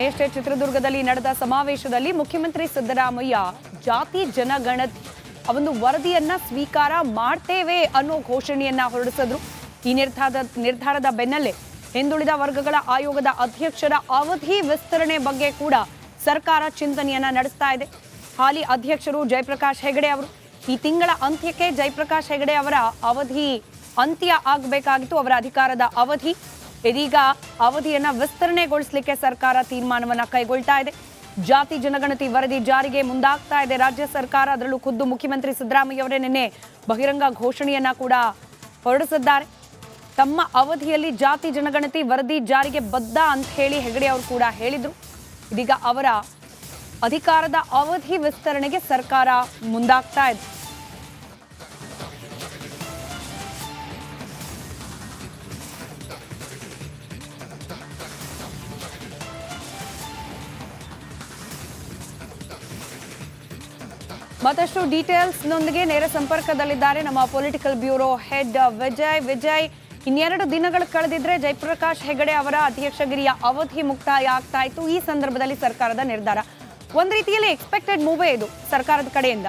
ಎಷ್ಟೇ ಚಿತ್ರದುರ್ಗದಲ್ಲಿ ನಡೆದ ಸಮಾವೇಶದಲ್ಲಿ ಮುಖ್ಯಮಂತ್ರಿ ಸಿದ್ದರಾಮಯ್ಯ ಜಾತಿ ಜನಗಣತಿ ಒಂದು ವರದಿಯನ್ನ ಸ್ವೀಕಾರ ಮಾಡ್ತೇವೆ ಅನ್ನೋ ಘೋಷಣೆಯನ್ನ ಹೊರಡಿಸಿದ್ರು. ಈ ನಿರ್ಧಾರದ ಬೆನ್ನಲ್ಲೇ ಹಿಂದುಳಿದ ವರ್ಗಗಳ ಆಯೋಗದ ಅಧ್ಯಕ್ಷರ ಅವಧಿ ವಿಸ್ತರಣೆ ಬಗ್ಗೆ ಕೂಡ ಸರ್ಕಾರ ಚಿಂತನೆಯನ್ನ ನಡೆಸ್ತಾ ಇದೆ. ಹಾಲಿ ಅಧ್ಯಕ್ಷರು ಜಯಪ್ರಕಾಶ್ ಹೆಗಡೆ ಅವರು ಈ ತಿಂಗಳ ಅಂತ್ಯಕ್ಕೆ ಜಯಪ್ರಕಾಶ್ ಹೆಗಡೆ ಅವರ ಅವಧಿ ಅಂತ್ಯ ಆಗಬೇಕಾಗಿತ್ತು. ಅವರ ಅಧಿಕಾರದ ಅವಧಿ ಇದೀಗ ಅವಧಿಯನ್ನ ವಿಸ್ತರಣೆಗೊಳಿಸಲಿಕ್ಕೆ ಸರ್ಕಾರ ತೀರ್ಮಾನವನ್ನ ಕೈಗೊಳ್ತಾ ಇದೆ. ಜಾತಿ ಜನಗಣತಿ ವರದಿ ಜಾರಿಗೆ ಮುಂದಾಗ್ತಾ ಇದೆ ರಾಜ್ಯ ಸರ್ಕಾರ. ಅದರಲ್ಲೂ ಖುದ್ದು ಮುಖ್ಯಮಂತ್ರಿ ಸಿದ್ದರಾಮಯ್ಯ ಅವರೇ ನಿನ್ನೆ ಬಹಿರಂಗ ಘೋಷಣೆಯನ್ನ ಕೂಡ ಹೊರಡಿಸಿದ್ದಾರೆ. ತಮ್ಮ ಅವಧಿಯಲ್ಲಿ ಜಾತಿ ಜನಗಣತಿ ವರದಿ ಜಾರಿಗೆ ಬದ್ಧ ಅಂತ ಹೇಳಿ ಹೆಗಡೆ ಅವರು ಕೂಡ ಹೇಳಿದ್ರು. ಇದೀಗ ಅವರ ಅಧಿಕಾರದ ಅವಧಿ ವಿಸ್ತರಣೆಗೆ ಸರ್ಕಾರ ಮುಂದಾಗ್ತಾ ಇದೆ. ಮತ್ತಷ್ಟು ಡೀಟೇಲ್ಸ್ ನೊಂದಿಗೆ ನೇರ ಸಂಪರ್ಕದಲ್ಲಿದ್ದಾರೆ ನಮ್ಮ ಪೊಲಿಟಿಕಲ್ ಬ್ಯೂರೋ ಹೆಡ್ ವಿಜಯ್. ಇನ್ನೆರಡು ದಿನಗಳು ಕಳೆದಿದ್ರೆ ಜಯಪ್ರಕಾಶ್ ಹೆಗಡೆ ಅವರ ಅಧ್ಯಕ್ಷಗಿರಿಯ ಅವಧಿ ಮುಕ್ತಾಯ ಆಗ್ತಾ ಇತ್ತು. ಈ ಸಂದರ್ಭದಲ್ಲಿ ಸರ್ಕಾರದ ನಿರ್ಧಾರ ಒಂದ್ ರೀತಿಯಲ್ಲಿ ಎಕ್ಸ್ಪೆಕ್ಟೆಡ್ ಮೂವೇ ಇದು ಸರ್ಕಾರದ ಕಡೆಯಿಂದ.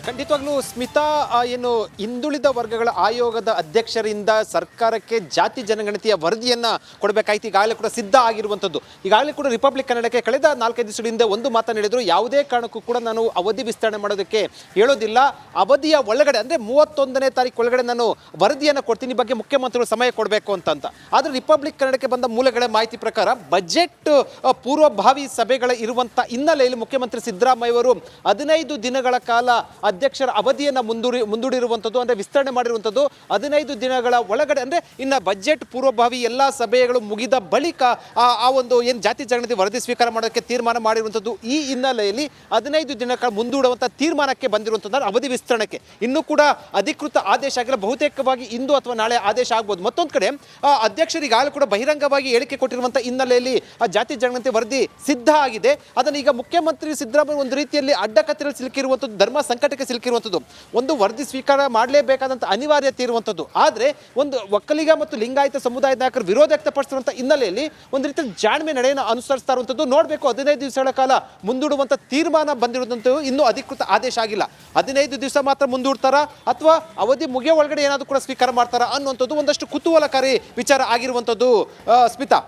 ಖಂಡಿತವಾಗ್ಲೂ ಸ್ಮಿತಾ, ಏನು ಹಿಂದುಳಿದ ವರ್ಗಗಳ ಆಯೋಗದ ಅಧ್ಯಕ್ಷರಿಂದ ಸರ್ಕಾರಕ್ಕೆ ಜಾತಿ ಜನಗಣತಿಯ ವರದಿಯನ್ನ ಕೊಡಬೇಕಾಯ್ತು. ಈಗಾಗಲೇ ಕೂಡ ಸಿದ್ಧ ಆಗಿರುವಂಥದ್ದು. ಈಗಾಗಲೇ ಕೂಡ ರಿಪಬ್ಲಿಕ್ ಕನ್ನಡಕ್ಕೆ ಕಳೆದ 4-5 ದಿವಸಗಳ ಹಿಂದೆ ಒಂದು ಮಾತನ್ನು ಹೇಳಿದ್ರು, ಯಾವುದೇ ಕಾರಣಕ್ಕೂ ಕೂಡ ನಾನು ಅವಧಿ ವಿಸ್ತರಣೆ ಮಾಡೋದಕ್ಕೆ ಹೇಳೋದಿಲ್ಲ, ಅವಧಿಯ ಒಳಗಡೆ ಅಂದರೆ 31ನೇ ತಾರೀಕು ಒಳಗಡೆ ನಾನು ವರದಿಯನ್ನು ಕೊಡ್ತೀನಿ, ಬಗ್ಗೆ ಮುಖ್ಯಮಂತ್ರಿಗಳು ಸಮಯ ಕೊಡಬೇಕು ಅಂತ. ಆದರೆ ರಿಪಬ್ಲಿಕ್ ಕನ್ನಡಕ್ಕೆ ಬಂದ ಮೂಲಗಳ ಮಾಹಿತಿ ಪ್ರಕಾರ ಬಜೆಟ್ ಪೂರ್ವಭಾವಿ ಸಭೆಗಳ ಇರುವಂಥ ಹಿನ್ನೆಲೆಯಲ್ಲಿ ಮುಖ್ಯಮಂತ್ರಿ ಸಿದ್ದರಾಮಯ್ಯ ಅವರು 15 ದಿನಗಳ ಕಾಲ ಅಧ್ಯಕ್ಷರ ಅವಧಿಯನ್ನು ಮುಂದೂಡಿರುವಂಥದ್ದು, ಅಂದರೆ ವಿಸ್ತರಣೆ ಮಾಡಿರುವಂಥದ್ದು. 15 ದಿನಗಳ ಒಳಗಡೆ ಅಂದರೆ ಇನ್ನು ಬಜೆಟ್ ಪೂರ್ವಭಾವಿ ಎಲ್ಲ ಸಭೆಗಳು ಮುಗಿದ ಬಳಿಕ ಆ ಒಂದು ಏನು ಜಾತಿ ಜನಗಣತಿ ವರದಿ ಸ್ವೀಕಾರ ಮಾಡೋಕ್ಕೆ ತೀರ್ಮಾನ ಮಾಡಿರುವಂಥದ್ದು. ಈ ಹಿನ್ನೆಲೆಯಲ್ಲಿ 15 ದಿನಗಳ ಮುಂದೂಡುವಂಥ ತೀರ್ಮಾನಕ್ಕೆ ಬಂದಿರುವಂಥದ್ದು ಅವಧಿ ವಿಸ್ತರಣೆಗೆ. ಇನ್ನೂ ಕೂಡ ಅಧಿಕೃತ ಆದೇಶ ಆಗಿಲ್ಲ, ಬಹುತೇಕವಾಗಿ ಇಂದು ಅಥವಾ ನಾಳೆ ಆದೇಶ ಆಗ್ಬೋದು. ಮತ್ತೊಂದು ಕಡೆ ಅಧ್ಯಕ್ಷರಿಗಾಗಲೂ ಕೂಡ ಬಹಿರಂಗವಾಗಿ ಹೇಳಿಕೆ ಕೊಟ್ಟಿರುವಂಥ ಹಿನ್ನೆಲೆಯಲ್ಲಿ ಆ ಜಾತಿ ಜನಗಣತಿ ವರದಿ ಸಿದ್ಧ ಆಗಿದೆ. ಅದನ್ನು ಈಗ ಮುಖ್ಯಮಂತ್ರಿ ಸಿದ್ದರಾಮಯ್ಯ ಒಂದು ರೀತಿಯಲ್ಲಿ ಅಡ್ಡಕತ್ತರಲ್ಲಿ ಸಿಲುಕಿರುವಂಥದ್ದು, ಧರ್ಮ ಸಂಕಟಕ್ಕೆ ಸಿಲುಕಿರುವಂಥದ್ದು. ಒಂದು ವರದಿ ಸ್ವೀಕಾರ ಮಾಡಲೇಬೇಕಾದಂಥ ಅನಿವಾರ್ಯತೆ ಇರುವಂಥದ್ದು. ಆದರೆ ಒಂದು ಒಕ್ಕಲಿಗ ಮತ್ತು ಲಿಂಗಾಯತ ಸಮುದಾಯದ ನಾಯಕರು ವಿರೋಧ ವ್ಯಕ್ತಪಡಿಸಿರುವಂಥ ಹಿನ್ನೆಲೆಯಲ್ಲಿ ಒಂದು ರೀತಿಯಲ್ಲಿ ಜಾಣ್ಮೆ ನಡೆಯನ್ನು ಅನುಸರಿಸ್ತಾ ಇರುವಂಥದ್ದು. ನೋಡಬೇಕು, 15 ದಿವಸಗಳ ಕಾಲ ಮುಂದೂಡುವಂಥ ತೀರ್ಮಾನ ಬಂದಿರುವಂಥದ್ದು. ಇನ್ನೂ ಅಧಿಕೃತ ಆದೇಶ ಆಗಿಲ್ಲ. 15 ದಿವಸ ಮಾತ್ರ ಮುಂದೂಡ್ತಾರಾ ಅಥವಾ ಅವಧಿ ಮುಗಿಯೋ ಒಳಗಡೆ ಏನಾದರೂ ಕೂಡ ಸ್ವೀಕಾರ ಮಾಡ್ತಾರಾ ಅನ್ನುವಂಥದ್ದು ಒಂದಷ್ಟು ಕುತೂಹಲಕಾರಿ ವಿಚಾರ ಆಗಿರುವಂಥದ್ದು ಸ್ಮಿತಾ.